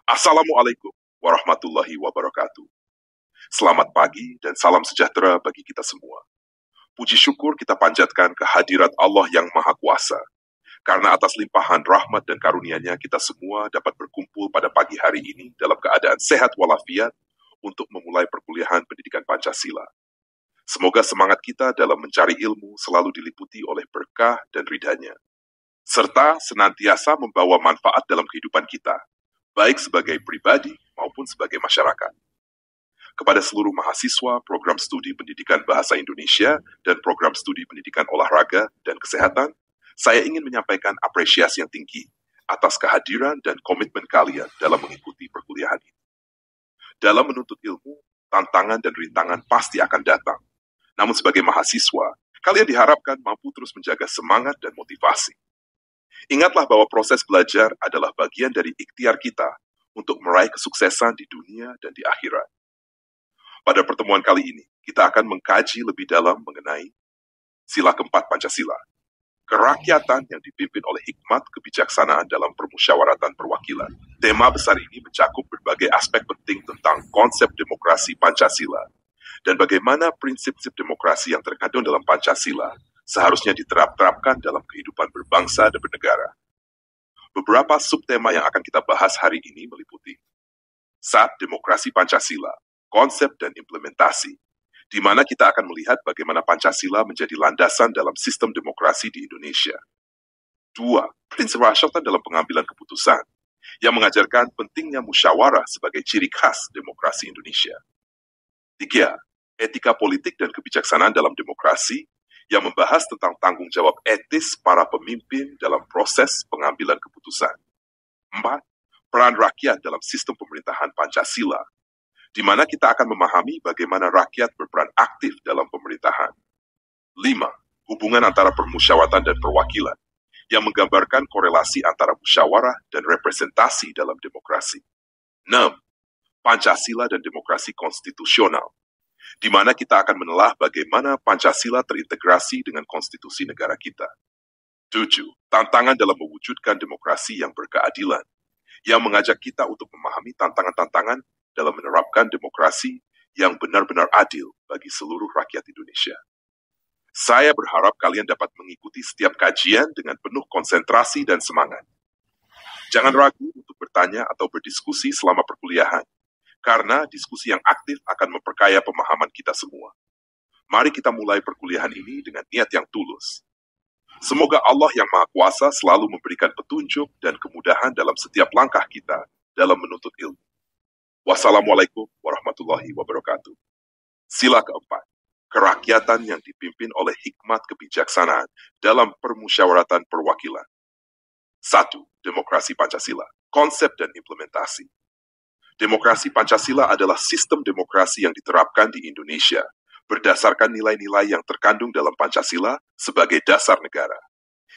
Assalamualaikum warahmatullahi wabarakatuh. Selamat pagi dan salam sejahtera bagi kita semua. Puji syukur kita panjatkan kehadirat Allah yang Maha Kuasa. Karena atas limpahan rahmat dan karunia-Nya kita semua dapat berkumpul pada pagi hari ini dalam keadaan sehat walafiat untuk memulai perkuliahan pendidikan Pancasila. Semoga semangat kita dalam mencari ilmu selalu diliputi oleh berkah dan ridha-Nya, serta senantiasa membawa manfaat dalam kehidupan kita, baik sebagai pribadi maupun sebagai masyarakat. Kepada seluruh mahasiswa program studi pendidikan bahasa Indonesia dan program studi pendidikan olahraga dan kesehatan, saya ingin menyampaikan apresiasi yang tinggi atas kehadiran dan komitmen kalian dalam mengikuti perkuliahan ini. Dalam menuntut ilmu, tantangan dan rintangan pasti akan datang. Namun sebagai mahasiswa, kalian diharapkan mampu terus menjaga semangat dan motivasi. Ingatlah bahwa proses belajar adalah bagian dari ikhtiar kita untuk meraih kesuksesan di dunia dan di akhirat. Pada pertemuan kali ini, kita akan mengkaji lebih dalam mengenai sila keempat Pancasila, kerakyatan yang dipimpin oleh hikmat kebijaksanaan dalam permusyawaratan perwakilan. Tema besar ini mencakup berbagai aspek penting tentang konsep demokrasi Pancasila dan bagaimana prinsip-prinsip demokrasi yang terkandung dalam Pancasila seharusnya diterapkan dalam kehidupan berbangsa dan bernegara. Beberapa subtema yang akan kita bahas hari ini meliputi demokrasi Pancasila, konsep dan implementasi, di mana kita akan melihat bagaimana Pancasila menjadi landasan dalam sistem demokrasi di Indonesia. 2. Prinsip rasyatan dalam pengambilan keputusan, yang mengajarkan pentingnya musyawarah sebagai ciri khas demokrasi Indonesia. 3. Etika politik dan kebijaksanaan dalam demokrasi, yang membahas tentang tanggung jawab etis para pemimpin dalam proses pengambilan keputusan. 4. Peran rakyat dalam sistem pemerintahan Pancasila, di mana kita akan memahami bagaimana rakyat berperan aktif dalam pemerintahan. 5. Hubungan antara permusyawaratan dan perwakilan, yang menggambarkan korelasi antara musyawarah dan representasi dalam demokrasi. 6. Pancasila dan demokrasi konstitusional, di mana kita akan menelah bagaimana Pancasila terintegrasi dengan konstitusi negara kita. 7. Tantangan dalam mewujudkan demokrasi yang berkeadilan, yang mengajak kita untuk memahami tantangan-tantangan dalam menerapkan demokrasi yang benar-benar adil bagi seluruh rakyat Indonesia. Saya berharap kalian dapat mengikuti setiap kajian dengan penuh konsentrasi dan semangat. Jangan ragu untuk bertanya atau berdiskusi selama perkuliahan, karena diskusi yang aktif akan memperkaya pemahaman kita semua. Mari kita mulai perkuliahan ini dengan niat yang tulus. Semoga Allah yang Maha Kuasa selalu memberikan petunjuk dan kemudahan dalam setiap langkah kita dalam menuntut ilmu. Wassalamualaikum warahmatullahi wabarakatuh. Sila keempat, kerakyatan yang dipimpin oleh hikmat kebijaksanaan dalam permusyawaratan perwakilan. 1. Demokrasi Pancasila, konsep dan implementasi. Demokrasi Pancasila adalah sistem demokrasi yang diterapkan di Indonesia berdasarkan nilai-nilai yang terkandung dalam Pancasila sebagai dasar negara.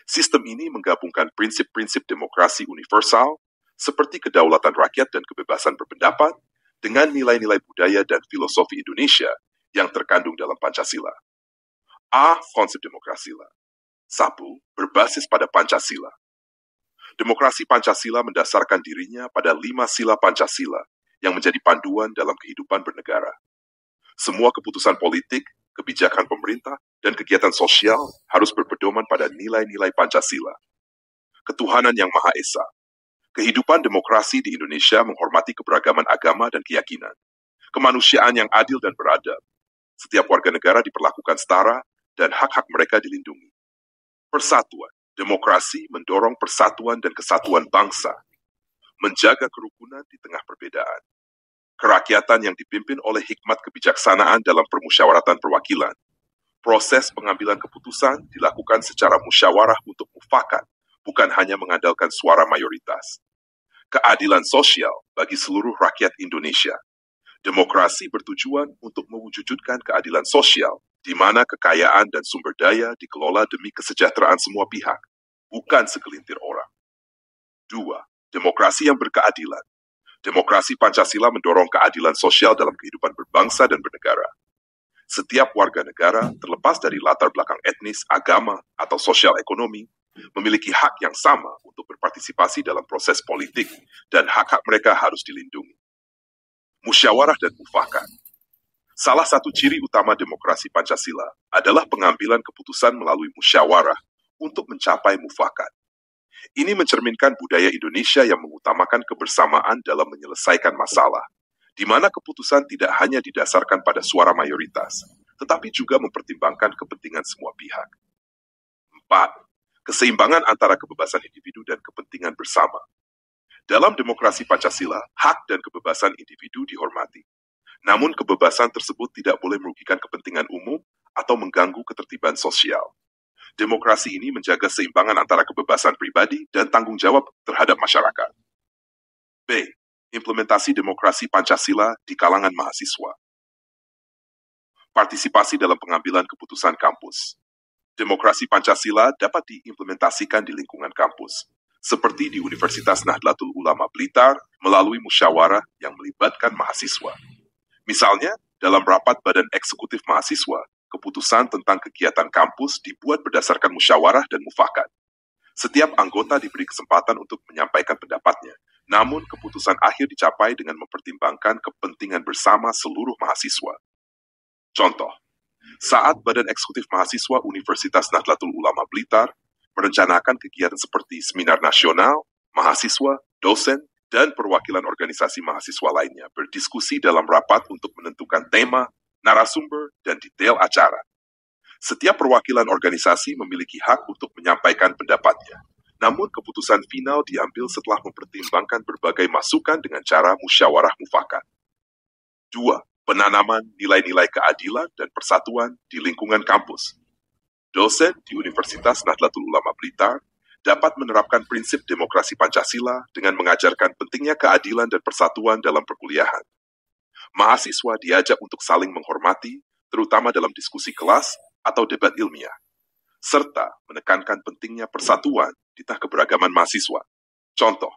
Sistem ini menggabungkan prinsip-prinsip demokrasi universal seperti kedaulatan rakyat dan kebebasan berpendapat, dengan nilai-nilai budaya dan filosofi Indonesia yang terkandung dalam Pancasila. A. Konsep demokrasi. 1. Berbasis pada Pancasila. Demokrasi Pancasila mendasarkan dirinya pada 5 sila Pancasila yang menjadi panduan dalam kehidupan bernegara. Semua keputusan politik, kebijakan pemerintah, dan kegiatan sosial harus berpedoman pada nilai-nilai Pancasila. Ketuhanan yang Maha Esa. Kehidupan demokrasi di Indonesia menghormati keberagaman agama dan keyakinan. Kemanusiaan yang adil dan beradab. Setiap warga negara diperlakukan setara dan hak-hak mereka dilindungi. Persatuan. Demokrasi mendorong persatuan dan kesatuan bangsa. Menjaga kerukunan di tengah perbedaan. Kerakyatan yang dipimpin oleh hikmat kebijaksanaan dalam permusyawaratan perwakilan. Proses pengambilan keputusan dilakukan secara musyawarah untuk mufakat, bukan hanya mengandalkan suara mayoritas. Keadilan sosial bagi seluruh rakyat Indonesia. Demokrasi bertujuan untuk mewujudkan keadilan sosial, di mana kekayaan dan sumber daya dikelola demi kesejahteraan semua pihak, bukan segelintir orang. 2. Demokrasi yang berkeadilan. Demokrasi Pancasila mendorong keadilan sosial dalam kehidupan berbangsa dan bernegara. Setiap warga negara, terlepas dari latar belakang etnis, agama, atau sosial ekonomi, memiliki hak yang sama untuk berpartisipasi dalam proses politik dan hak-hak mereka harus dilindungi. Musyawarah dan mufakat. Salah satu ciri utama demokrasi Pancasila adalah pengambilan keputusan melalui musyawarah untuk mencapai mufakat. Ini mencerminkan budaya Indonesia yang mengutamakan kebersamaan dalam menyelesaikan masalah, di mana keputusan tidak hanya didasarkan pada suara mayoritas, tetapi juga mempertimbangkan kepentingan semua pihak. 4. Keseimbangan antara kebebasan individu dan kepentingan bersama. Dalam demokrasi Pancasila, hak dan kebebasan individu dihormati. Namun kebebasan tersebut tidak boleh merugikan kepentingan umum atau mengganggu ketertiban sosial. Demokrasi ini menjaga keseimbangan antara kebebasan pribadi dan tanggung jawab terhadap masyarakat. B. Implementasi demokrasi Pancasila di kalangan mahasiswa. Partisipasi dalam pengambilan keputusan kampus. Demokrasi Pancasila dapat diimplementasikan di lingkungan kampus, seperti di Universitas Nahdlatul Ulama Blitar melalui musyawarah yang melibatkan mahasiswa. Misalnya, dalam rapat Badan Eksekutif Mahasiswa, keputusan tentang kegiatan kampus dibuat berdasarkan musyawarah dan mufakat. Setiap anggota diberi kesempatan untuk menyampaikan pendapatnya, namun keputusan akhir dicapai dengan mempertimbangkan kepentingan bersama seluruh mahasiswa. Contoh, saat Badan Eksekutif Mahasiswa Universitas Nahdlatul Ulama Blitar merencanakan kegiatan seperti seminar nasional, mahasiswa, dosen, dan perwakilan organisasi mahasiswa lainnya berdiskusi dalam rapat untuk menentukan tema, narasumber, dan detail acara. Setiap perwakilan organisasi memiliki hak untuk menyampaikan pendapatnya, namun keputusan final diambil setelah mempertimbangkan berbagai masukan dengan cara musyawarah mufakat. 2. Penanaman nilai-nilai keadilan dan persatuan di lingkungan kampus. Dosen di Universitas Nahdlatul Ulama Blitar dapat menerapkan prinsip demokrasi Pancasila dengan mengajarkan pentingnya keadilan dan persatuan dalam perkuliahan. Mahasiswa diajak untuk saling menghormati, terutama dalam diskusi kelas atau debat ilmiah, serta menekankan pentingnya persatuan di tengah keberagaman mahasiswa. Contoh,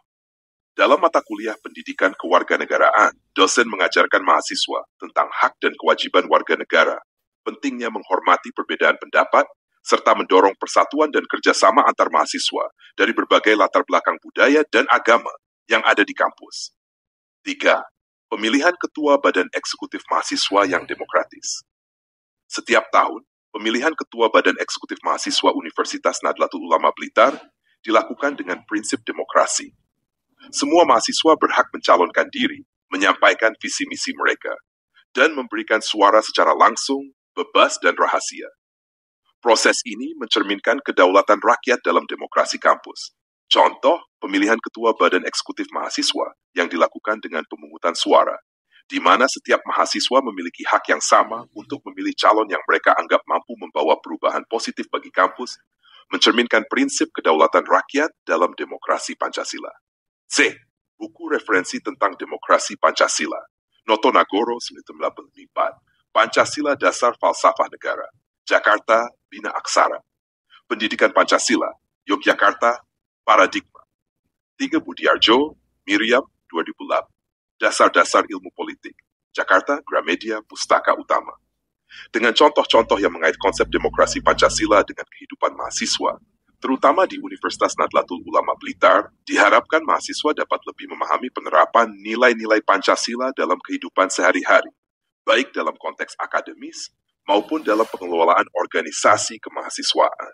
dalam mata kuliah pendidikan kewarganegaraan, dosen mengajarkan mahasiswa tentang hak dan kewajiban warga negara, pentingnya menghormati perbedaan pendapat, serta mendorong persatuan dan kerjasama antar mahasiswa dari berbagai latar belakang budaya dan agama yang ada di kampus. 3. Pemilihan Ketua Badan Eksekutif Mahasiswa yang demokratis. Setiap tahun, pemilihan Ketua Badan Eksekutif Mahasiswa Universitas Nahdlatul Ulama Blitar dilakukan dengan prinsip demokrasi. Semua mahasiswa berhak mencalonkan diri, menyampaikan visi misi mereka, dan memberikan suara secara langsung, bebas, dan rahasia. Proses ini mencerminkan kedaulatan rakyat dalam demokrasi kampus. Contoh, pemilihan Ketua Badan Eksekutif Mahasiswa yang dilakukan dengan pemungutan suara, di mana setiap mahasiswa memiliki hak yang sama untuk memilih calon yang mereka anggap mampu membawa perubahan positif bagi kampus, mencerminkan prinsip kedaulatan rakyat dalam demokrasi Pancasila. C. Buku referensi tentang demokrasi Pancasila. Noto Nagoro 1984. Pancasila Dasar Falsafah Negara. Jakarta, Bina Aksara. Pendidikan Pancasila. Yogyakarta, Paradigma. 3 Budiarjo, Miriam, 2008. Dasar-dasar ilmu politik. Jakarta, Gramedia, Pustaka Utama. Dengan contoh-contoh yang mengait konsep demokrasi Pancasila dengan kehidupan mahasiswa, terutama di Universitas Nahdlatul Ulama Blitar, diharapkan mahasiswa dapat lebih memahami penerapan nilai-nilai Pancasila dalam kehidupan sehari-hari, baik dalam konteks akademis maupun dalam pengelolaan organisasi kemahasiswaan.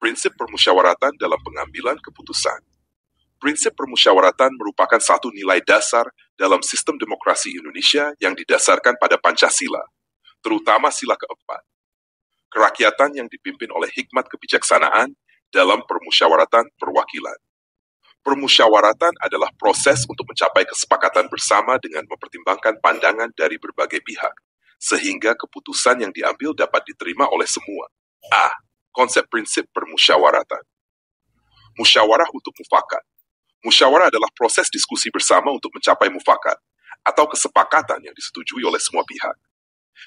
Prinsip permusyawaratan dalam pengambilan keputusan. Prinsip permusyawaratan merupakan satu nilai dasar dalam sistem demokrasi Indonesia yang didasarkan pada Pancasila, terutama sila keempat. Kerakyatan yang dipimpin oleh hikmat kebijaksanaan dalam permusyawaratan perwakilan. Permusyawaratan adalah proses untuk mencapai kesepakatan bersama dengan mempertimbangkan pandangan dari berbagai pihak, sehingga keputusan yang diambil dapat diterima oleh semua. A. Konsep prinsip permusyawaratan. Musyawarah untuk mufakat. Musyawarah adalah proses diskusi bersama untuk mencapai mufakat, atau kesepakatan yang disetujui oleh semua pihak.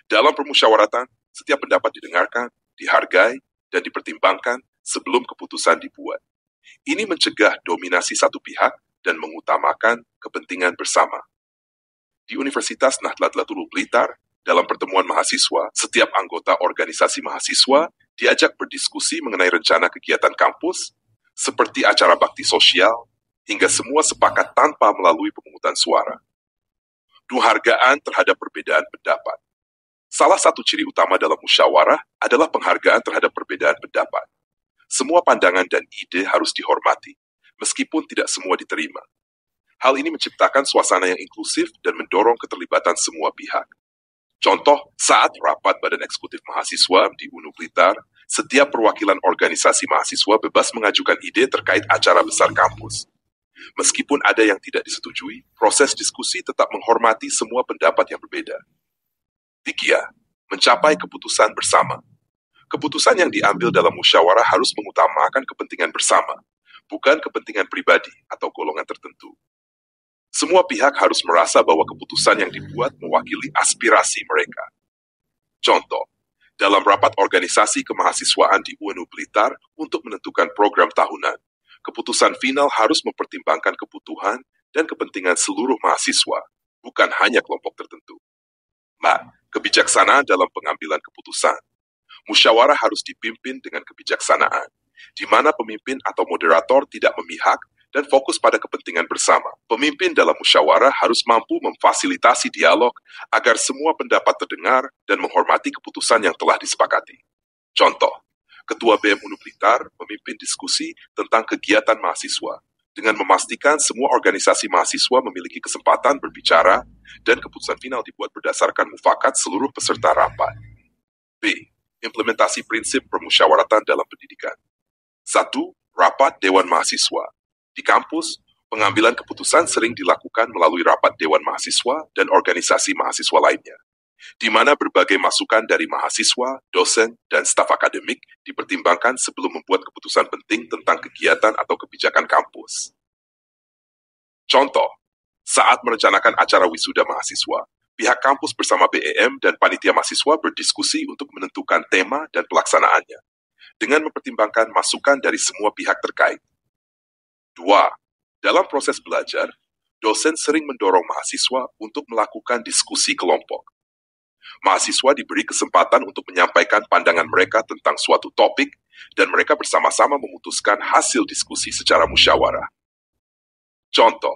Dalam permusyawaratan, setiap pendapat didengarkan, dihargai, dan dipertimbangkan sebelum keputusan dibuat. Ini mencegah dominasi satu pihak dan mengutamakan kepentingan bersama. Di Universitas Nahdlatul Blitar, dalam pertemuan mahasiswa, setiap anggota organisasi mahasiswa diajak berdiskusi mengenai rencana kegiatan kampus, seperti acara bakti sosial, hingga semua sepakat tanpa melalui pemungutan suara. Penghargaan terhadap perbedaan pendapat. Salah satu ciri utama dalam musyawarah adalah penghargaan terhadap perbedaan pendapat. Semua pandangan dan ide harus dihormati, meskipun tidak semua diterima. Hal ini menciptakan suasana yang inklusif dan mendorong keterlibatan semua pihak. Contoh, saat rapat Badan Eksekutif Mahasiswa di UNU Blitar, setiap perwakilan organisasi mahasiswa bebas mengajukan ide terkait acara besar kampus. Meskipun ada yang tidak disetujui, proses diskusi tetap menghormati semua pendapat yang berbeda. 3. Mencapai keputusan bersama. Keputusan yang diambil dalam musyawarah harus mengutamakan kepentingan bersama, bukan kepentingan pribadi atau golongan tertentu. Semua pihak harus merasa bahwa keputusan yang dibuat mewakili aspirasi mereka. Contoh, dalam rapat organisasi kemahasiswaan di UNU Blitar untuk menentukan program tahunan, keputusan final harus mempertimbangkan kebutuhan dan kepentingan seluruh mahasiswa, bukan hanya kelompok tertentu. Kebijaksanaan dalam pengambilan keputusan. Musyawarah harus dipimpin dengan kebijaksanaan, di mana pemimpin atau moderator tidak memihak dan fokus pada kepentingan bersama. Pemimpin dalam musyawarah harus mampu memfasilitasi dialog agar semua pendapat terdengar dan menghormati keputusan yang telah disepakati. Contoh, Ketua BEM UNU Blitar memimpin diskusi tentang kegiatan mahasiswa dengan memastikan semua organisasi mahasiswa memiliki kesempatan berbicara dan keputusan final dibuat berdasarkan mufakat seluruh peserta rapat. B. Implementasi prinsip permusyawaratan dalam pendidikan. 1. Rapat Dewan Mahasiswa. Di kampus, pengambilan keputusan sering dilakukan melalui rapat Dewan Mahasiswa dan organisasi mahasiswa lainnya, di mana berbagai masukan dari mahasiswa, dosen, dan staf akademik dipertimbangkan sebelum membuat keputusan penting tentang kegiatan atau kebijakan kampus. Contoh, saat merencanakan acara wisuda mahasiswa, pihak kampus bersama BEM dan panitia mahasiswa berdiskusi untuk menentukan tema dan pelaksanaannya, dengan mempertimbangkan masukan dari semua pihak terkait. 2. Dalam proses belajar, dosen sering mendorong mahasiswa untuk melakukan diskusi kelompok. Mahasiswa diberi kesempatan untuk menyampaikan pandangan mereka tentang suatu topik dan mereka bersama-sama memutuskan hasil diskusi secara musyawarah. Contoh,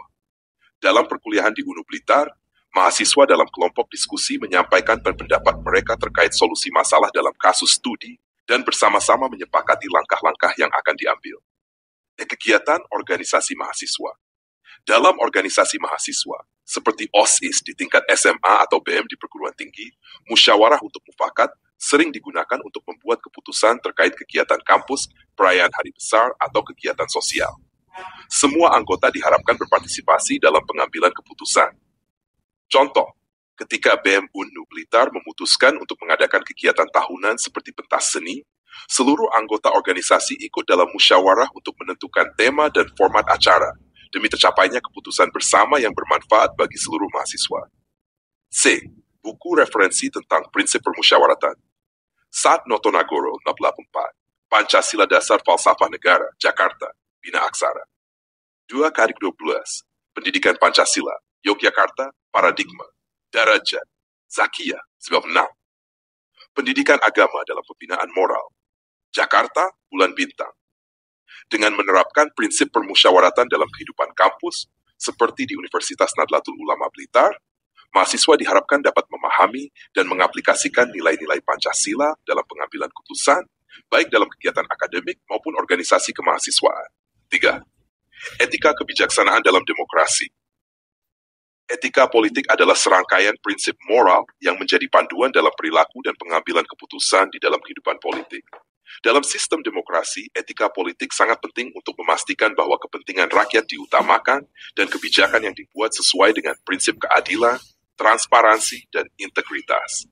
dalam perkuliahan di UNU Blitar, mahasiswa dalam kelompok diskusi menyampaikan pendapat mereka terkait solusi masalah dalam kasus studi dan bersama-sama menyepakati langkah-langkah yang akan diambil. Kegiatan organisasi mahasiswa. Dalam organisasi mahasiswa, seperti OSIS di tingkat SMA atau BM di perguruan tinggi, musyawarah untuk mufakat sering digunakan untuk membuat keputusan terkait kegiatan kampus, perayaan hari besar, atau kegiatan sosial. Semua anggota diharapkan berpartisipasi dalam pengambilan keputusan. Contoh, ketika BEM UNU Blitar memutuskan untuk mengadakan kegiatan tahunan seperti pentas seni, seluruh anggota organisasi ikut dalam musyawarah untuk menentukan tema dan format acara, demi tercapainya keputusan bersama yang bermanfaat bagi seluruh mahasiswa. C. Buku referensi tentang prinsip permusyawaratan. Sat Notonagoro 64, Pancasila Dasar Falsafah Negara, Jakarta, Bina Aksara. 2 Karik 12, Pendidikan Pancasila, Yogyakarta, Paradigma, Darajat, Zakia, 96. Pendidikan Agama dalam Pembinaan Moral, Jakarta, Bulan Bintang. Dengan menerapkan prinsip permusyawaratan dalam kehidupan kampus, seperti di Universitas Nahdlatul Ulama Blitar, mahasiswa diharapkan dapat memahami dan mengaplikasikan nilai-nilai Pancasila dalam pengambilan keputusan, baik dalam kegiatan akademik maupun organisasi kemahasiswaan. 3. Etika kebijaksanaan dalam demokrasi. Etika politik adalah serangkaian prinsip moral yang menjadi panduan dalam perilaku dan pengambilan keputusan di dalam kehidupan politik. Dalam sistem demokrasi, etika politik sangat penting untuk memastikan bahwa kepentingan rakyat diutamakan dan kebijakan yang dibuat sesuai dengan prinsip keadilan, transparansi, dan integritas.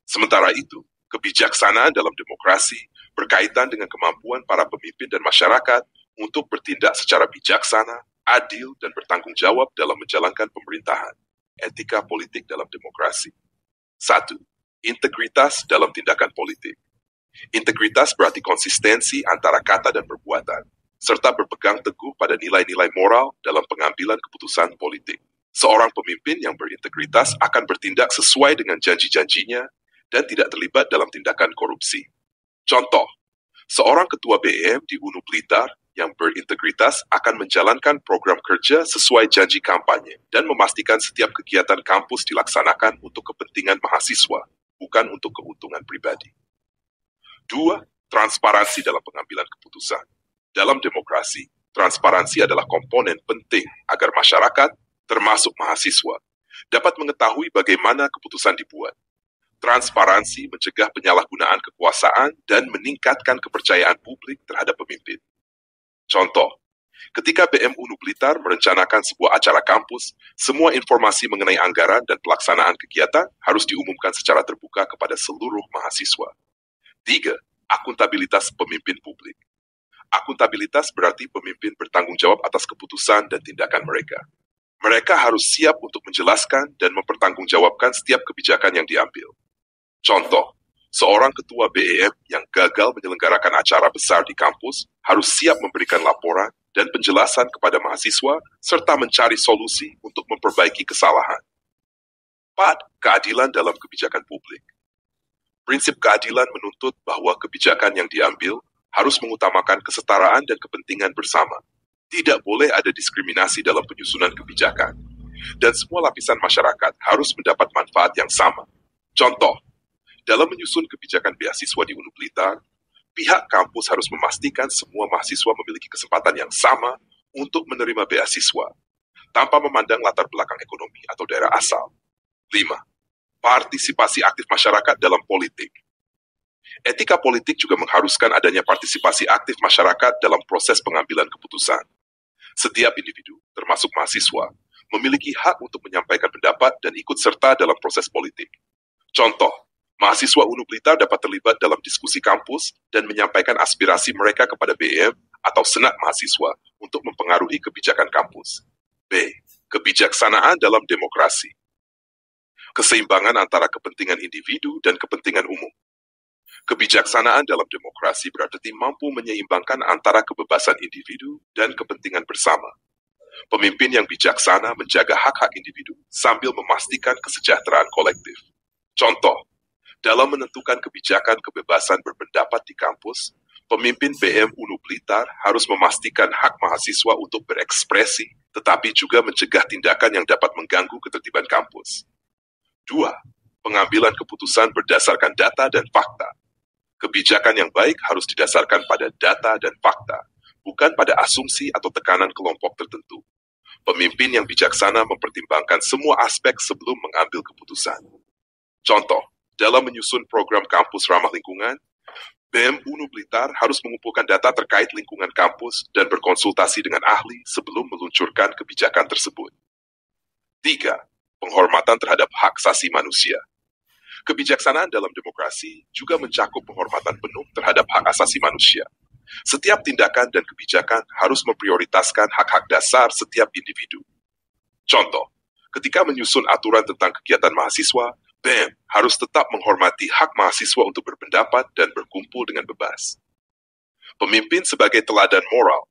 Sementara itu, kebijaksanaan dalam demokrasi berkaitan dengan kemampuan para pemimpin dan masyarakat untuk bertindak secara bijaksana, adil, dan bertanggung jawab dalam menjalankan pemerintahan. Etika politik dalam demokrasi. 1. Integritas dalam tindakan politik. Integritas berarti konsistensi antara kata dan perbuatan, serta berpegang teguh pada nilai-nilai moral dalam pengambilan keputusan politik. Seorang pemimpin yang berintegritas akan bertindak sesuai dengan janji-janjinya dan tidak terlibat dalam tindakan korupsi. Contoh, seorang ketua BEM di UNU Blitar yang berintegritas akan menjalankan program kerja sesuai janji kampanye dan memastikan setiap kegiatan kampus dilaksanakan untuk kepentingan mahasiswa, bukan untuk keuntungan pribadi. 2. Transparansi dalam pengambilan keputusan. Dalam demokrasi, transparansi adalah komponen penting agar masyarakat, termasuk mahasiswa, dapat mengetahui bagaimana keputusan dibuat. Transparansi mencegah penyalahgunaan kekuasaan dan meningkatkan kepercayaan publik terhadap pemimpin. Contoh, ketika BM UNU Blitar merencanakan sebuah acara kampus, semua informasi mengenai anggaran dan pelaksanaan kegiatan harus diumumkan secara terbuka kepada seluruh mahasiswa. 3. Akuntabilitas pemimpin publik. Akuntabilitas berarti pemimpin bertanggung jawab atas keputusan dan tindakan mereka. Mereka harus siap untuk menjelaskan dan mempertanggungjawabkan setiap kebijakan yang diambil. Contoh, seorang ketua BEM yang gagal menyelenggarakan acara besar di kampus harus siap memberikan laporan dan penjelasan kepada mahasiswa serta mencari solusi untuk memperbaiki kesalahan. 4. Keadilan dalam kebijakan publik. Prinsip keadilan menuntut bahwa kebijakan yang diambil harus mengutamakan kesetaraan dan kepentingan bersama. Tidak boleh ada diskriminasi dalam penyusunan kebijakan. Dan semua lapisan masyarakat harus mendapat manfaat yang sama. Contoh, dalam menyusun kebijakan beasiswa di UNU Blitar, pihak kampus harus memastikan semua mahasiswa memiliki kesempatan yang sama untuk menerima beasiswa, tanpa memandang latar belakang ekonomi atau daerah asal. 5. Partisipasi aktif masyarakat dalam politik. Etika politik juga mengharuskan adanya partisipasi aktif masyarakat dalam proses pengambilan keputusan. Setiap individu, termasuk mahasiswa, memiliki hak untuk menyampaikan pendapat dan ikut serta dalam proses politik. Contoh, mahasiswa UNU Blitar dapat terlibat dalam diskusi kampus dan menyampaikan aspirasi mereka kepada BEM atau senat mahasiswa untuk mempengaruhi kebijakan kampus. B. Kebijaksanaan dalam demokrasi. Keseimbangan antara kepentingan individu dan kepentingan umum. Kebijaksanaan dalam demokrasi berarti mampu menyeimbangkan antara kebebasan individu dan kepentingan bersama. Pemimpin yang bijaksana menjaga hak-hak individu sambil memastikan kesejahteraan kolektif. Contoh, dalam menentukan kebijakan kebebasan berpendapat di kampus, pemimpin BM UNU Blitar harus memastikan hak mahasiswa untuk berekspresi, tetapi juga mencegah tindakan yang dapat mengganggu ketertiban kampus. 2. Pengambilan keputusan berdasarkan data dan fakta. Kebijakan yang baik harus didasarkan pada data dan fakta, bukan pada asumsi atau tekanan kelompok tertentu. Pemimpin yang bijaksana mempertimbangkan semua aspek sebelum mengambil keputusan. Contoh, dalam menyusun program kampus ramah lingkungan, BEM UNU Blitar harus mengumpulkan data terkait lingkungan kampus dan berkonsultasi dengan ahli sebelum meluncurkan kebijakan tersebut. 3. Penghormatan terhadap hak asasi manusia. Kebijaksanaan dalam demokrasi juga mencakup penghormatan penuh terhadap hak asasi manusia. Setiap tindakan dan kebijakan harus memprioritaskan hak-hak dasar setiap individu. Contoh, ketika menyusun aturan tentang kegiatan mahasiswa, BEM harus tetap menghormati hak mahasiswa untuk berpendapat dan berkumpul dengan bebas. Pemimpin sebagai teladan moral.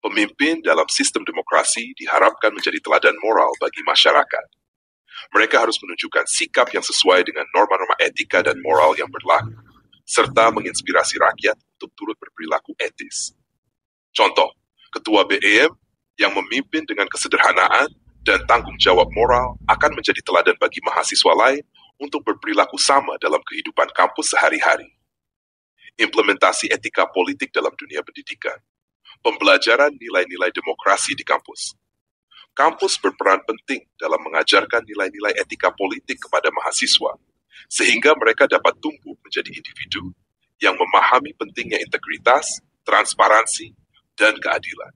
Pemimpin dalam sistem demokrasi diharapkan menjadi teladan moral bagi masyarakat. Mereka harus menunjukkan sikap yang sesuai dengan norma-norma etika dan moral yang berlaku, serta menginspirasi rakyat untuk turut berperilaku etis. Contoh, ketua BEM yang memimpin dengan kesederhanaan dan tanggung jawab moral akan menjadi teladan bagi mahasiswa lain untuk berperilaku sama dalam kehidupan kampus sehari-hari. Implementasi etika politik dalam dunia pendidikan. Pembelajaran nilai-nilai demokrasi di kampus. Kampus berperan penting dalam mengajarkan nilai-nilai etika politik kepada mahasiswa, sehingga mereka dapat tumbuh menjadi individu yang memahami pentingnya integritas, transparansi, dan keadilan.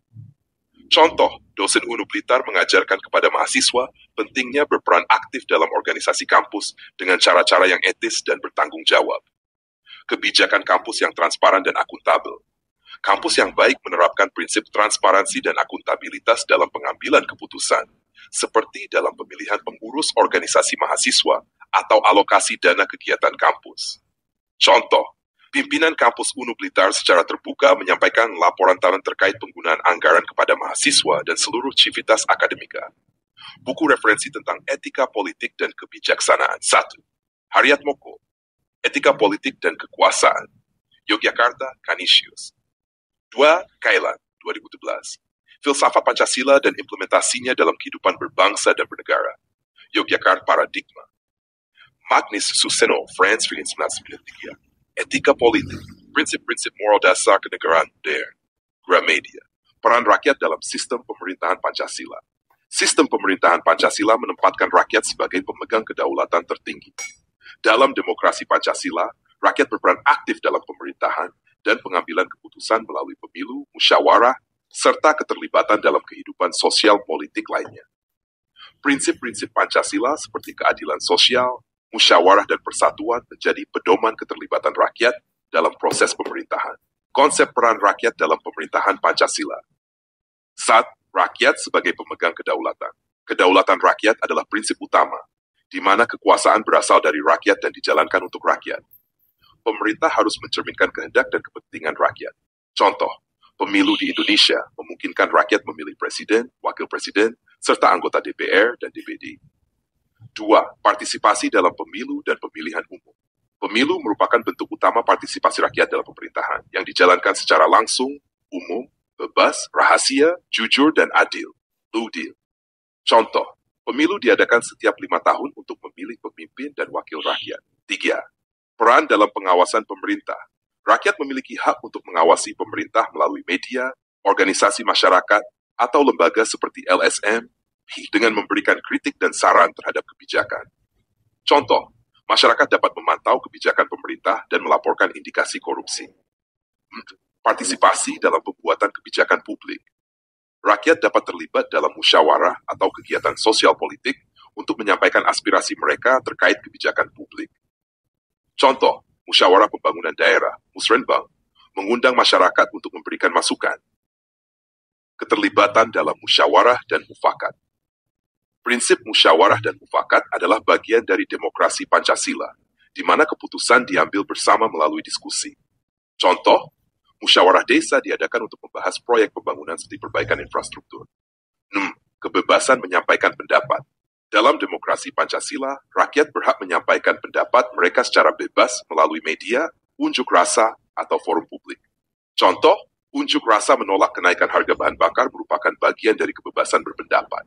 Contoh, dosen UNU Blitar mengajarkan kepada mahasiswa pentingnya berperan aktif dalam organisasi kampus dengan cara-cara yang etis dan bertanggung jawab. Kebijakan kampus yang transparan dan akuntabel. Kampus yang baik menerapkan prinsip transparansi dan akuntabilitas dalam pengambilan keputusan, seperti dalam pemilihan pengurus organisasi mahasiswa atau alokasi dana kegiatan kampus. Contoh, pimpinan kampus UNU Blitar secara terbuka menyampaikan laporan tahunan terkait penggunaan anggaran kepada mahasiswa dan seluruh civitas akademika. Buku referensi tentang etika politik dan kebijaksanaan. 1. Haryat Moko, Etika Politik dan Kekuasaan, Yogyakarta, Canisius. 2. Kailan, 2017. Filsafat Pancasila dan implementasinya dalam kehidupan berbangsa dan bernegara. Yogyakarta Paradigma. Magnus Suseno, France 1993. Etika politik, prinsip-prinsip moral dasar kenegaraan modern. Gramedia. Peran rakyat dalam sistem pemerintahan Pancasila. Sistem pemerintahan Pancasila menempatkan rakyat sebagai pemegang kedaulatan tertinggi. Dalam demokrasi Pancasila, rakyat berperan aktif dalam pemerintahan dan pengambilan keputusan melalui pemilu, musyawarah, serta keterlibatan dalam kehidupan sosial politik lainnya. Prinsip-prinsip Pancasila seperti keadilan sosial, musyawarah dan persatuan menjadi pedoman keterlibatan rakyat dalam proses pemerintahan. Konsep peran rakyat dalam pemerintahan Pancasila. 1. Rakyat sebagai pemegang kedaulatan. Kedaulatan rakyat adalah prinsip utama, di mana kekuasaan berasal dari rakyat dan dijalankan untuk rakyat. Pemerintah harus mencerminkan kehendak dan kepentingan rakyat. Contoh, pemilu di Indonesia memungkinkan rakyat memilih presiden, wakil presiden, serta anggota DPR dan DPD. 2. Partisipasi dalam pemilu dan pemilihan umum. Pemilu merupakan bentuk utama partisipasi rakyat dalam pemerintahan yang dijalankan secara langsung, umum, bebas, rahasia, jujur, dan adil. Ludil. Contoh, pemilu diadakan setiap 5 tahun untuk memilih pemimpin dan wakil rakyat. 3. Peran dalam pengawasan pemerintah. Rakyat memiliki hak untuk mengawasi pemerintah melalui media, organisasi masyarakat, atau lembaga seperti LSM dengan memberikan kritik dan saran terhadap kebijakan. Contoh, masyarakat dapat memantau kebijakan pemerintah dan melaporkan indikasi korupsi. Partisipasi dalam pembuatan kebijakan publik. Rakyat dapat terlibat dalam musyawarah atau kegiatan sosial politik untuk menyampaikan aspirasi mereka terkait kebijakan publik. Contoh, musyawarah pembangunan daerah, Musrenbang, mengundang masyarakat untuk memberikan masukan. Keterlibatan dalam musyawarah dan mufakat. Prinsip musyawarah dan mufakat adalah bagian dari demokrasi Pancasila, di mana keputusan diambil bersama melalui diskusi. Contoh, musyawarah desa diadakan untuk membahas proyek pembangunan seperti perbaikan infrastruktur. 6. Kebebasan menyampaikan pendapat. Dalam demokrasi Pancasila, rakyat berhak menyampaikan pendapat mereka secara bebas melalui media, unjuk rasa, atau forum publik. Contoh, unjuk rasa menolak kenaikan harga bahan bakar merupakan bagian dari kebebasan berpendapat.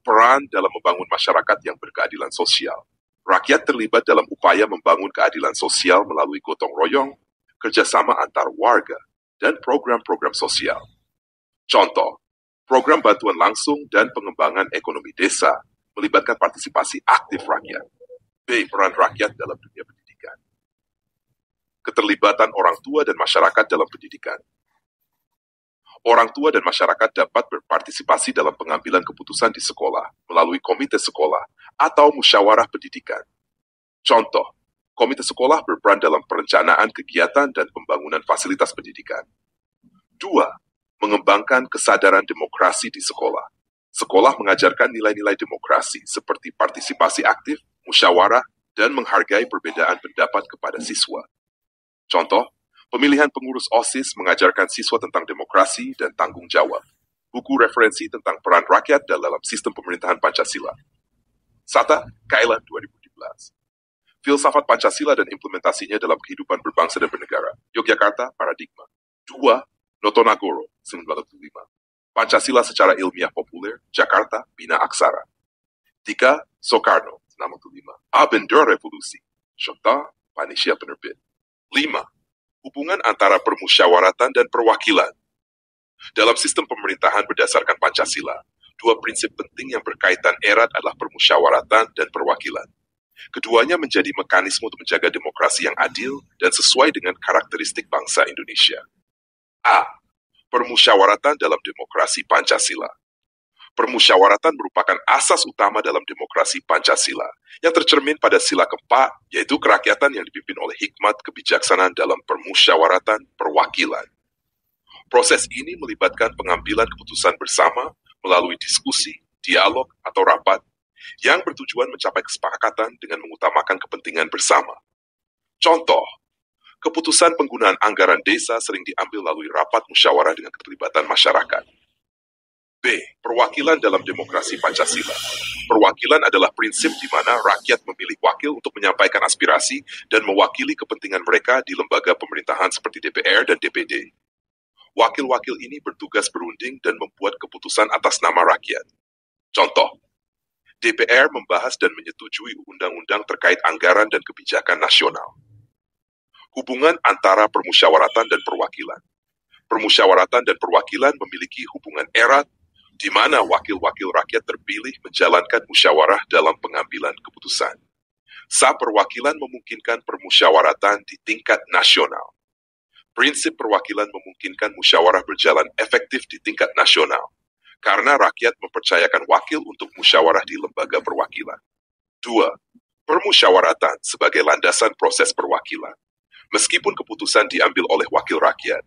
Peran dalam membangun masyarakat yang berkeadilan sosial. Rakyat terlibat dalam upaya membangun keadilan sosial melalui gotong royong, kerjasama antar warga, dan program-program sosial. Contoh, program bantuan langsung dan pengembangan ekonomi desa melibatkan partisipasi aktif rakyat. B. Peran rakyat dalam dunia pendidikan. Keterlibatan orang tua dan masyarakat dalam pendidikan. Orang tua dan masyarakat dapat berpartisipasi dalam pengambilan keputusan di sekolah melalui komite sekolah atau musyawarah pendidikan. Contoh, komite sekolah berperan dalam perencanaan kegiatan dan pembangunan fasilitas pendidikan. 2. Mengembangkan kesadaran demokrasi di sekolah. Sekolah mengajarkan nilai-nilai demokrasi seperti partisipasi aktif, musyawarah, dan menghargai perbedaan pendapat kepada siswa. Contoh, pemilihan pengurus OSIS mengajarkan siswa tentang demokrasi dan tanggung jawab. Buku referensi tentang peran rakyat dalam sistem pemerintahan Pancasila. Sata, Kailan 2017. Filsafat Pancasila dan implementasinya dalam kehidupan berbangsa dan bernegara. Yogyakarta, Paradigma. 2. Notonagoro, 1945. Pancasila secara ilmiah populer, Jakarta, Bina Aksara. 3. Soekarno, 1965. Abender Revolusi, Shota, Panitia Penerbit. 5. Hubungan antara permusyawaratan dan perwakilan. Dalam sistem pemerintahan berdasarkan Pancasila, 2 prinsip penting yang berkaitan erat adalah permusyawaratan dan perwakilan. Keduanya menjadi mekanisme untuk menjaga demokrasi yang adil dan sesuai dengan karakteristik bangsa Indonesia. A. Permusyawaratan dalam demokrasi Pancasila. Permusyawaratan merupakan asas utama dalam demokrasi Pancasila, yang tercermin pada sila keempat, yaitu kerakyatan yang dipimpin oleh hikmat kebijaksanaan dalam permusyawaratan perwakilan. Proses ini melibatkan pengambilan keputusan bersama melalui diskusi, dialog, atau rapat, yang bertujuan mencapai kesepakatan dengan mengutamakan kepentingan bersama. Contoh, keputusan penggunaan anggaran desa sering diambil melalui rapat musyawarah dengan keterlibatan masyarakat. B. Perwakilan dalam demokrasi Pancasila. Perwakilan adalah prinsip di mana rakyat memilih wakil untuk menyampaikan aspirasi dan mewakili kepentingan mereka di lembaga pemerintahan seperti DPR dan DPD. Wakil-wakil ini bertugas berunding dan membuat keputusan atas nama rakyat. Contoh, DPR membahas dan menyetujui undang-undang terkait anggaran dan kebijakan nasional. Hubungan antara permusyawaratan dan perwakilan. Permusyawaratan dan perwakilan memiliki hubungan erat di mana wakil-wakil rakyat terpilih menjalankan musyawarah dalam pengambilan keputusan. Perwakilan memungkinkan permusyawaratan di tingkat nasional. Prinsip perwakilan memungkinkan musyawarah berjalan efektif di tingkat nasional, karena rakyat mempercayakan wakil untuk musyawarah di lembaga perwakilan. 2. Permusyawaratan sebagai landasan proses perwakilan. Meskipun keputusan diambil oleh wakil rakyat,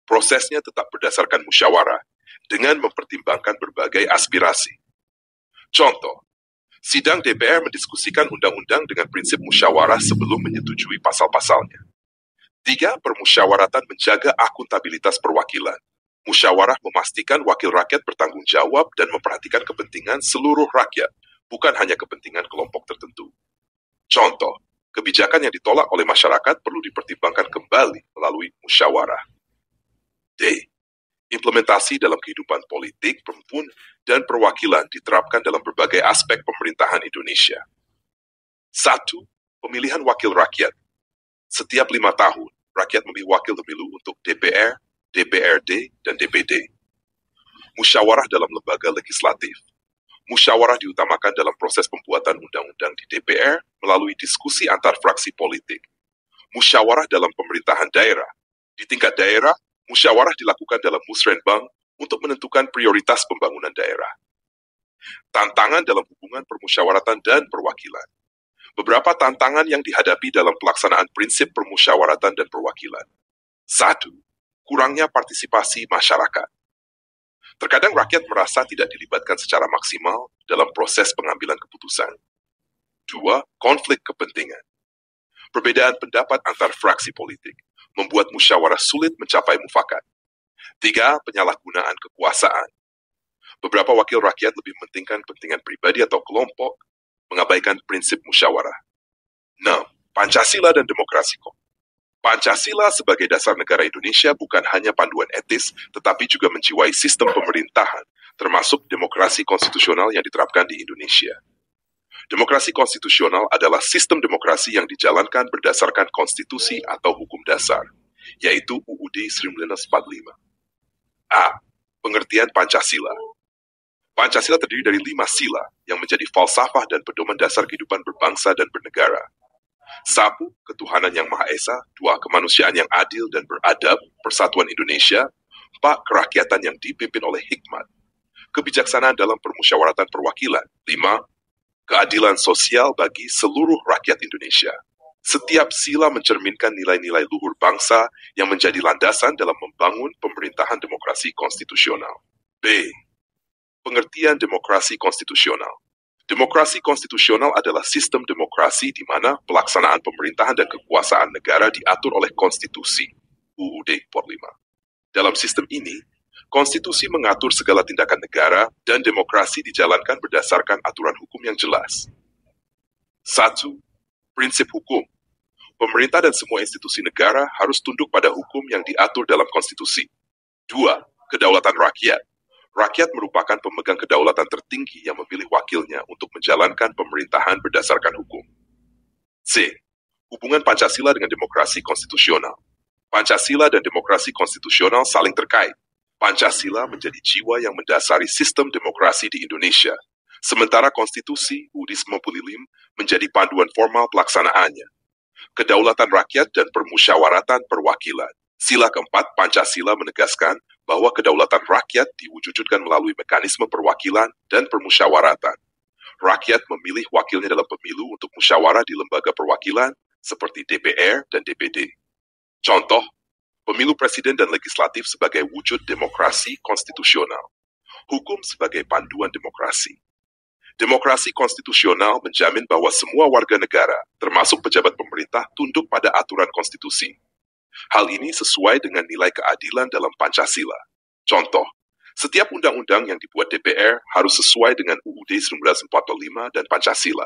prosesnya tetap berdasarkan musyawarah dengan mempertimbangkan berbagai aspirasi. Contoh, sidang DPR mendiskusikan undang-undang dengan prinsip musyawarah sebelum menyetujui pasal-pasalnya. 3. Permusyawaratan menjaga akuntabilitas perwakilan. Musyawarah memastikan wakil rakyat bertanggung jawab dan memperhatikan kepentingan seluruh rakyat, bukan hanya kepentingan kelompok tertentu. Contoh, kebijakan yang ditolak oleh masyarakat perlu dipertimbangkan kembali melalui musyawarah. D. Implementasi dalam kehidupan politik, pun dan perwakilan diterapkan dalam berbagai aspek pemerintahan Indonesia. 1. Pemilihan wakil rakyat. Setiap 5 tahun, rakyat memilih wakil pemilu untuk DPR, DPRD, dan DPD. Musyawarah dalam lembaga legislatif. Musyawarah diutamakan dalam proses pembuatan undang-undang di DPR melalui diskusi antar fraksi politik. Musyawarah dalam pemerintahan daerah. Di tingkat daerah, musyawarah dilakukan dalam musrenbang untuk menentukan prioritas pembangunan daerah. Tantangan dalam hubungan permusyawaratan dan perwakilan. Beberapa tantangan yang dihadapi dalam pelaksanaan prinsip permusyawaratan dan perwakilan. 1. Kurangnya partisipasi masyarakat. Terkadang rakyat merasa tidak dilibatkan secara maksimal dalam proses pengambilan keputusan. 2. Konflik kepentingan. Perbedaan pendapat antar fraksi politik membuat musyawarah sulit mencapai mufakat. 3. Penyalahgunaan kekuasaan. Beberapa wakil rakyat lebih mementingkan kepentingan pribadi atau kelompok, mengabaikan prinsip musyawarah. 6. Pancasila dan demokrasi. Pancasila sebagai dasar negara Indonesia bukan hanya panduan etis, tetapi juga menjiwai sistem pemerintahan, termasuk demokrasi konstitusional yang diterapkan di Indonesia. Demokrasi konstitusional adalah sistem demokrasi yang dijalankan berdasarkan konstitusi atau hukum dasar, yaitu UUD 1945. A. Pengertian Pancasila. Pancasila terdiri dari 5 sila yang menjadi falsafah dan pedoman dasar kehidupan berbangsa dan bernegara. 1. Ketuhanan yang Maha Esa. 2. Kemanusiaan yang adil dan beradab, Persatuan Indonesia. 4. Kerakyatan yang dipimpin oleh hikmat, kebijaksanaan dalam permusyawaratan perwakilan. 5. Keadilan sosial bagi seluruh rakyat Indonesia. Setiap sila mencerminkan nilai-nilai luhur bangsa yang menjadi landasan dalam membangun pemerintahan demokrasi konstitusional. B. Pengertian demokrasi konstitusional. Demokrasi konstitusional adalah sistem demokrasi di mana pelaksanaan pemerintahan dan kekuasaan negara diatur oleh konstitusi, UUD 45. Dalam sistem ini, konstitusi mengatur segala tindakan negara dan demokrasi dijalankan berdasarkan aturan hukum yang jelas. 1. Prinsip hukum. Pemerintah dan semua institusi negara harus tunduk pada hukum yang diatur dalam konstitusi. 2. Kedaulatan rakyat. Rakyat merupakan pemegang kedaulatan tertinggi yang memilih wakilnya untuk menjalankan pemerintahan berdasarkan hukum. C. Hubungan Pancasila dengan demokrasi konstitusional. Pancasila dan demokrasi konstitusional saling terkait. Pancasila menjadi jiwa yang mendasari sistem demokrasi di Indonesia, sementara konstitusi UUD 45 menjadi panduan formal pelaksanaannya. Kedaulatan rakyat dan permusyawaratan perwakilan. Sila keempat Pancasila menegaskan bahwa kedaulatan rakyat diwujudkan melalui mekanisme perwakilan dan permusyawaratan. Rakyat memilih wakilnya dalam pemilu untuk musyawarah di lembaga perwakilan seperti DPR dan DPD. Contoh, pemilu presiden dan legislatif sebagai wujud demokrasi konstitusional. Hukum sebagai panduan demokrasi. Demokrasi konstitusional menjamin bahwa semua warga negara, termasuk pejabat pemerintah, tunduk pada aturan konstitusi. Hal ini sesuai dengan nilai keadilan dalam Pancasila. Contoh, setiap undang-undang yang dibuat DPR harus sesuai dengan UUD 1945 dan Pancasila.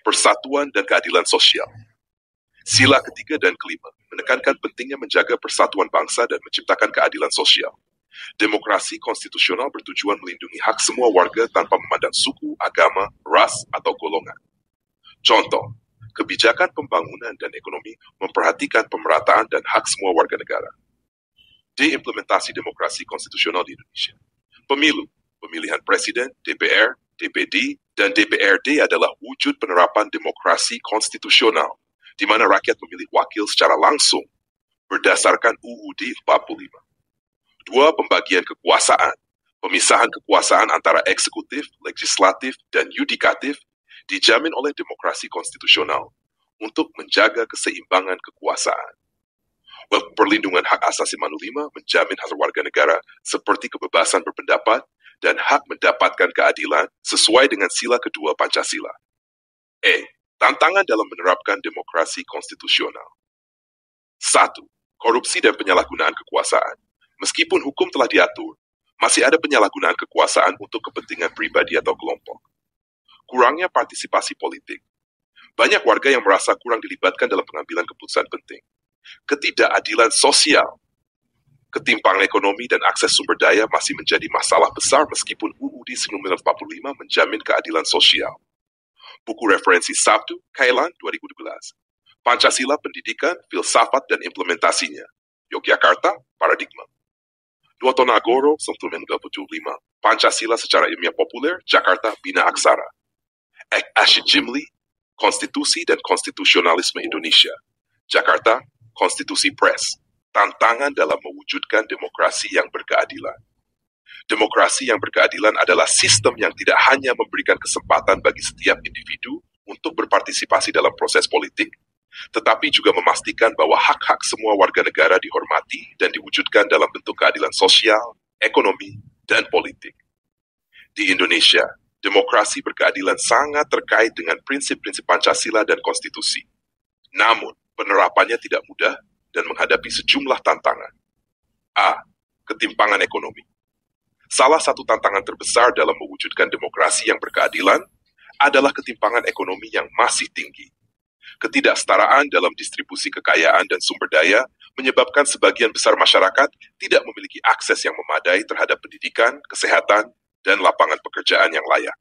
Persatuan dan keadilan sosial. Sila ketiga dan kelima menekankan pentingnya menjaga persatuan bangsa dan menciptakan keadilan sosial. Demokrasi konstitusional bertujuan melindungi hak semua warga tanpa memandang suku, agama, ras, atau golongan. Contoh, kebijakan pembangunan dan ekonomi memperhatikan pemerataan dan hak semua warga negara. Implementasi demokrasi konstitusional di Indonesia. Pemilu, pemilihan presiden, DPR, DPD, dan DPRD adalah wujud penerapan demokrasi konstitusional, di mana rakyat memilih wakil secara langsung berdasarkan UUD 45. 2. Pembagian kekuasaan. Pemisahan kekuasaan antara eksekutif, legislatif, dan yudikatif dijamin oleh demokrasi konstitusional untuk menjaga keseimbangan kekuasaan. Perlindungan hak asasi manusia menjamin hak warga negara seperti kebebasan berpendapat dan hak mendapatkan keadilan sesuai dengan sila kedua Pancasila. Tantangan dalam menerapkan demokrasi konstitusional. 1. Korupsi dan penyalahgunaan kekuasaan. Meskipun hukum telah diatur, masih ada penyalahgunaan kekuasaan untuk kepentingan pribadi atau kelompok. Kurangnya partisipasi politik. Banyak warga yang merasa kurang dilibatkan dalam pengambilan keputusan penting. Ketidakadilan sosial. Ketimpangan ekonomi dan akses sumber daya masih menjadi masalah besar meskipun UUD 1945 menjamin keadilan sosial. Buku referensi Sabtu, Kailan, 2012. Pancasila, Pendidikan, Filsafat, dan Implementasinya. Yogyakarta, Paradigma. Dwoto Nagoro, 1975. Pancasila secara ilmiah populer, Jakarta, Bina Aksara. Ashid Jimli, Konstitusi dan Konstitusionalisme Indonesia. Jakarta, Konstitusi Press. Tantangan dalam mewujudkan demokrasi yang berkeadilan. Demokrasi yang berkeadilan adalah sistem yang tidak hanya memberikan kesempatan bagi setiap individu untuk berpartisipasi dalam proses politik, tetapi juga memastikan bahwa hak-hak semua warga negara dihormati dan diwujudkan dalam bentuk keadilan sosial, ekonomi, dan politik. Di Indonesia, demokrasi berkeadilan sangat terkait dengan prinsip-prinsip Pancasila dan konstitusi. Namun, penerapannya tidak mudah dan menghadapi sejumlah tantangan. Ketimpangan ekonomi. Salah satu tantangan terbesar dalam mewujudkan demokrasi yang berkeadilan adalah ketimpangan ekonomi yang masih tinggi. Ketidaksetaraan dalam distribusi kekayaan dan sumber daya menyebabkan sebagian besar masyarakat tidak memiliki akses yang memadai terhadap pendidikan, kesehatan, dan lapangan pekerjaan yang layak.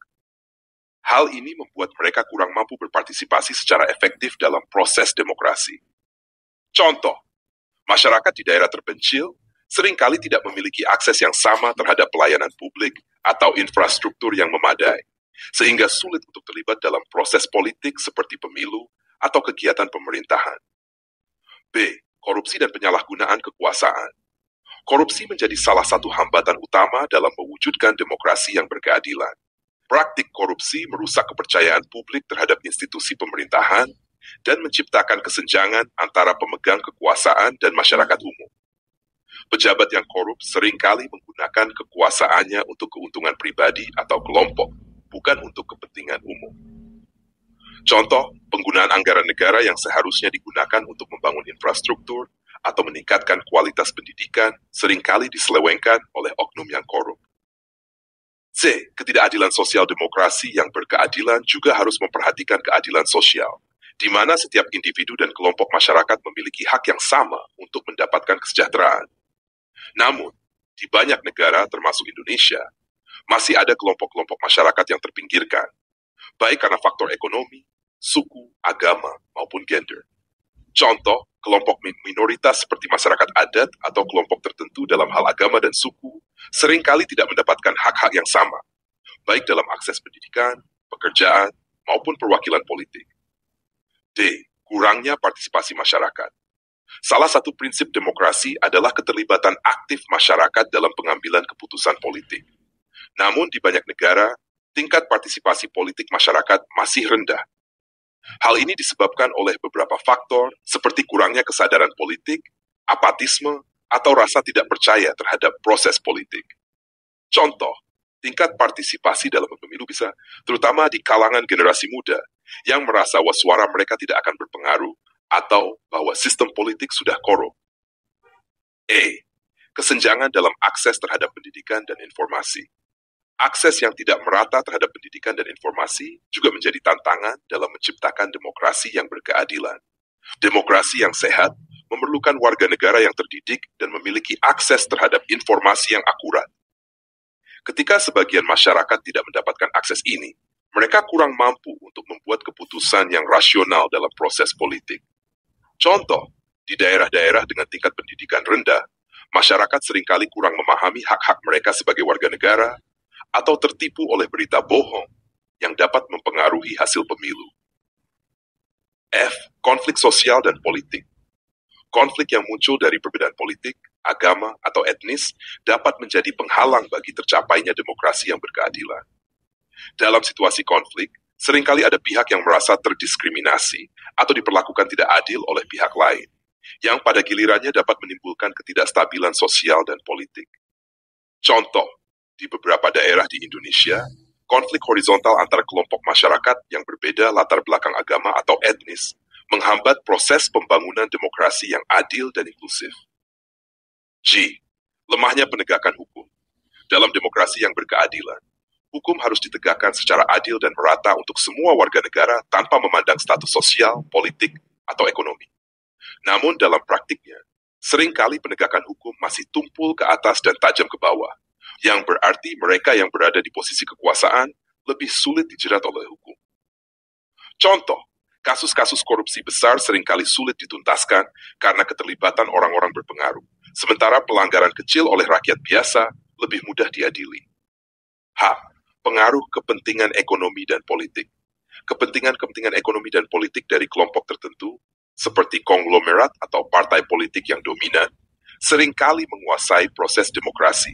Hal ini membuat mereka kurang mampu berpartisipasi secara efektif dalam proses demokrasi. Contoh, masyarakat di daerah terpencil seringkali tidak memiliki akses yang sama terhadap pelayanan publik atau infrastruktur yang memadai, sehingga sulit untuk terlibat dalam proses politik seperti pemilu atau kegiatan pemerintahan. Korupsi dan penyalahgunaan kekuasaan. Korupsi menjadi salah satu hambatan utama dalam mewujudkan demokrasi yang berkeadilan. Praktik korupsi merusak kepercayaan publik terhadap institusi pemerintahan dan menciptakan kesenjangan antara pemegang kekuasaan dan masyarakat umum. Pejabat yang korup seringkali menggunakan kekuasaannya untuk keuntungan pribadi atau kelompok, bukan untuk kepentingan umum. Contoh, penggunaan anggaran negara yang seharusnya digunakan untuk membangun infrastruktur atau meningkatkan kualitas pendidikan seringkali diselewengkan oleh oknum yang korup. Ketidakadilan sosial. Demokrasi yang berkeadilan juga harus memperhatikan keadilan sosial, di mana setiap individu dan kelompok masyarakat memiliki hak yang sama untuk mendapatkan kesejahteraan. Namun, di banyak negara termasuk Indonesia, masih ada kelompok-kelompok masyarakat yang terpinggirkan, baik karena faktor ekonomi, suku, agama, maupun gender. Contoh, kelompok minoritas seperti masyarakat adat atau kelompok tertentu dalam hal agama dan suku seringkali tidak mendapatkan hak-hak yang sama, baik dalam akses pendidikan, pekerjaan, maupun perwakilan politik. Kurangnya partisipasi masyarakat. Salah satu prinsip demokrasi adalah keterlibatan aktif masyarakat dalam pengambilan keputusan politik. Namun di banyak negara, tingkat partisipasi politik masyarakat masih rendah. Hal ini disebabkan oleh beberapa faktor seperti kurangnya kesadaran politik, apatisme, atau rasa tidak percaya terhadap proses politik. Contoh, tingkat partisipasi dalam pemilu bisa terutama di kalangan generasi muda yang merasa bahwa suara mereka tidak akan berpengaruh atau bahwa sistem politik sudah korup. Kesenjangan dalam akses terhadap pendidikan dan informasi. Akses yang tidak merata terhadap pendidikan dan informasi juga menjadi tantangan dalam menciptakan demokrasi yang berkeadilan. Demokrasi yang sehat memerlukan warga negara yang terdidik dan memiliki akses terhadap informasi yang akurat. Ketika sebagian masyarakat tidak mendapatkan akses ini, mereka kurang mampu untuk membuat keputusan yang rasional dalam proses politik. Contoh, di daerah-daerah dengan tingkat pendidikan rendah, masyarakat seringkali kurang memahami hak-hak mereka sebagai warga negara atau tertipu oleh berita bohong yang dapat mempengaruhi hasil pemilu. F. Konflik sosial dan politik. Konflik yang muncul dari perbedaan politik, agama, atau etnis dapat menjadi penghalang bagi tercapainya demokrasi yang berkeadilan. Dalam situasi konflik, seringkali ada pihak yang merasa terdiskriminasi atau diperlakukan tidak adil oleh pihak lain, yang pada gilirannya dapat menimbulkan ketidakstabilan sosial dan politik. Contoh, di beberapa daerah di Indonesia, konflik horizontal antara kelompok masyarakat yang berbeda latar belakang agama atau etnis menghambat proses pembangunan demokrasi yang adil dan inklusif. G. Lemahnya penegakan hukum. Dalam demokrasi yang berkeadilan, hukum harus ditegakkan secara adil dan merata untuk semua warga negara tanpa memandang status sosial, politik, atau ekonomi. Namun dalam praktiknya, seringkali penegakan hukum masih tumpul ke atas dan tajam ke bawah, yang berarti mereka yang berada di posisi kekuasaan lebih sulit dijerat oleh hukum. Contoh, kasus-kasus korupsi besar seringkali sulit dituntaskan karena keterlibatan orang-orang berpengaruh, sementara pelanggaran kecil oleh rakyat biasa lebih mudah diadili. H. Pengaruh kepentingan ekonomi dan politik. Kepentingan-kepentingan ekonomi dan politik dari kelompok tertentu, seperti konglomerat atau partai politik yang dominan, seringkali menguasai proses demokrasi.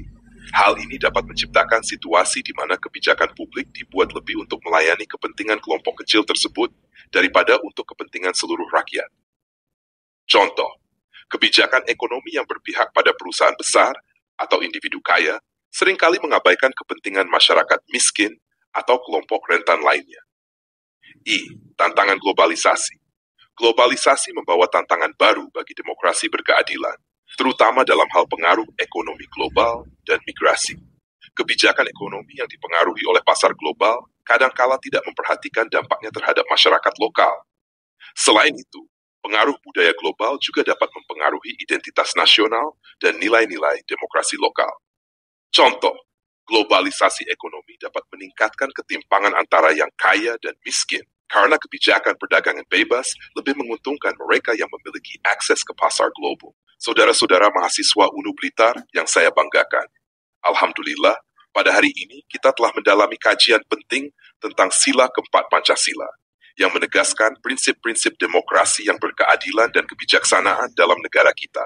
Hal ini dapat menciptakan situasi di mana kebijakan publik dibuat lebih untuk melayani kepentingan kelompok kecil tersebut daripada untuk kepentingan seluruh rakyat. Contoh, kebijakan ekonomi yang berpihak pada perusahaan besar atau individu kaya seringkali mengabaikan kepentingan masyarakat miskin atau kelompok rentan lainnya. I. Tantangan globalisasi. Globalisasi membawa tantangan baru bagi demokrasi berkeadilan, terutama dalam hal pengaruh ekonomi global dan migrasi. Kebijakan ekonomi yang dipengaruhi oleh pasar global kadangkala tidak memperhatikan dampaknya terhadap masyarakat lokal. Selain itu, pengaruh budaya global juga dapat mempengaruhi identitas nasional dan nilai-nilai demokrasi lokal. Contoh, globalisasi ekonomi dapat meningkatkan ketimpangan antara yang kaya dan miskin karena kebijakan perdagangan bebas lebih menguntungkan mereka yang memiliki akses ke pasar global. Saudara-saudara mahasiswa UNU Blitar yang saya banggakan, alhamdulillah, pada hari ini kita telah mendalami kajian penting tentang sila keempat Pancasila yang menegaskan prinsip-prinsip demokrasi yang berkeadilan dan kebijaksanaan dalam negara kita.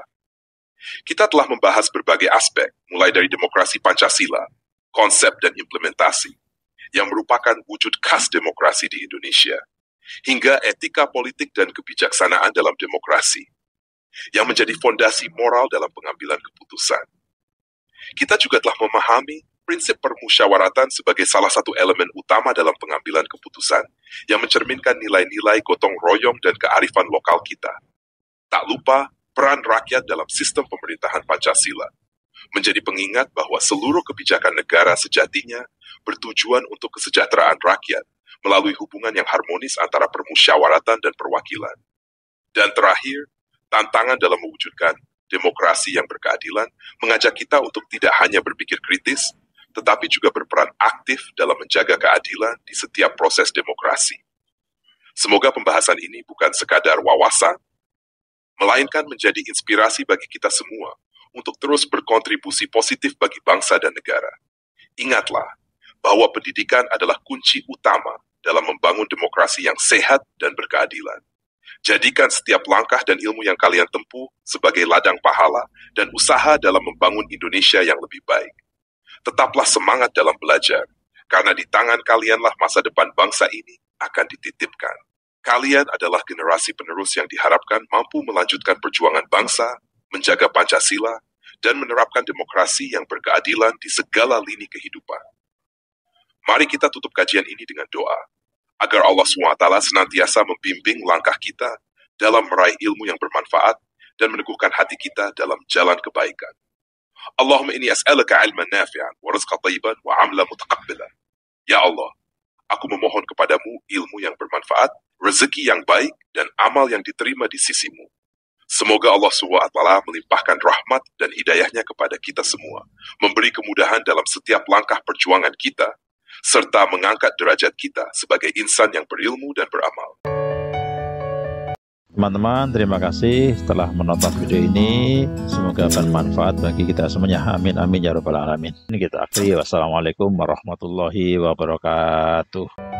Kita telah membahas berbagai aspek, mulai dari demokrasi Pancasila, konsep dan implementasi, yang merupakan wujud khas demokrasi di Indonesia, hingga etika politik dan kebijaksanaan dalam demokrasi, yang menjadi fondasi moral dalam pengambilan keputusan. Kita juga telah memahami prinsip permusyawaratan sebagai salah satu elemen utama dalam pengambilan keputusan, yang mencerminkan nilai-nilai gotong royong dan kearifan lokal kita. Tak lupa, peran rakyat dalam sistem pemerintahan Pancasila menjadi pengingat bahwa seluruh kebijakan negara sejatinya bertujuan untuk kesejahteraan rakyat melalui hubungan yang harmonis antara permusyawaratan dan perwakilan. Dan terakhir, tantangan dalam mewujudkan demokrasi yang berkeadilan mengajak kita untuk tidak hanya berpikir kritis, tetapi juga berperan aktif dalam menjaga keadilan di setiap proses demokrasi. Semoga pembahasan ini bukan sekadar wawasan, melainkan menjadi inspirasi bagi kita semua untuk terus berkontribusi positif bagi bangsa dan negara. Ingatlah bahwa pendidikan adalah kunci utama dalam membangun demokrasi yang sehat dan berkeadilan. Jadikan setiap langkah dan ilmu yang kalian tempuh sebagai ladang pahala dan usaha dalam membangun Indonesia yang lebih baik. Tetaplah semangat dalam belajar, karena di tangan kalianlah masa depan bangsa ini akan dititipkan. Kalian adalah generasi penerus yang diharapkan mampu melanjutkan perjuangan bangsa, menjaga Pancasila, dan menerapkan demokrasi yang berkeadilan di segala lini kehidupan. Mari kita tutup kajian ini dengan doa, agar Allah SWT senantiasa membimbing langkah kita dalam meraih ilmu yang bermanfaat dan meneguhkan hati kita dalam jalan kebaikan. Allahumma inni as'aluka ilman nafi'an wa rizqan thayyiban wa amlan mutaqabbalan. Ya Allah, aku memohon kepadamu ilmu yang bermanfaat, rezeki yang baik, dan amal yang diterima di sisimu. Semoga Allah SWT melimpahkan rahmat dan hidayahnya kepada kita semua, memberi kemudahan dalam setiap langkah perjuangan kita, serta mengangkat derajat kita sebagai insan yang berilmu dan beramal. Teman-teman, terima kasih telah menonton video ini. Semoga bermanfaat bagi kita semuanya. Amin, amin, ya rabbal alamin. Ini kita akhiri. Wassalamualaikum warahmatullahi wabarakatuh.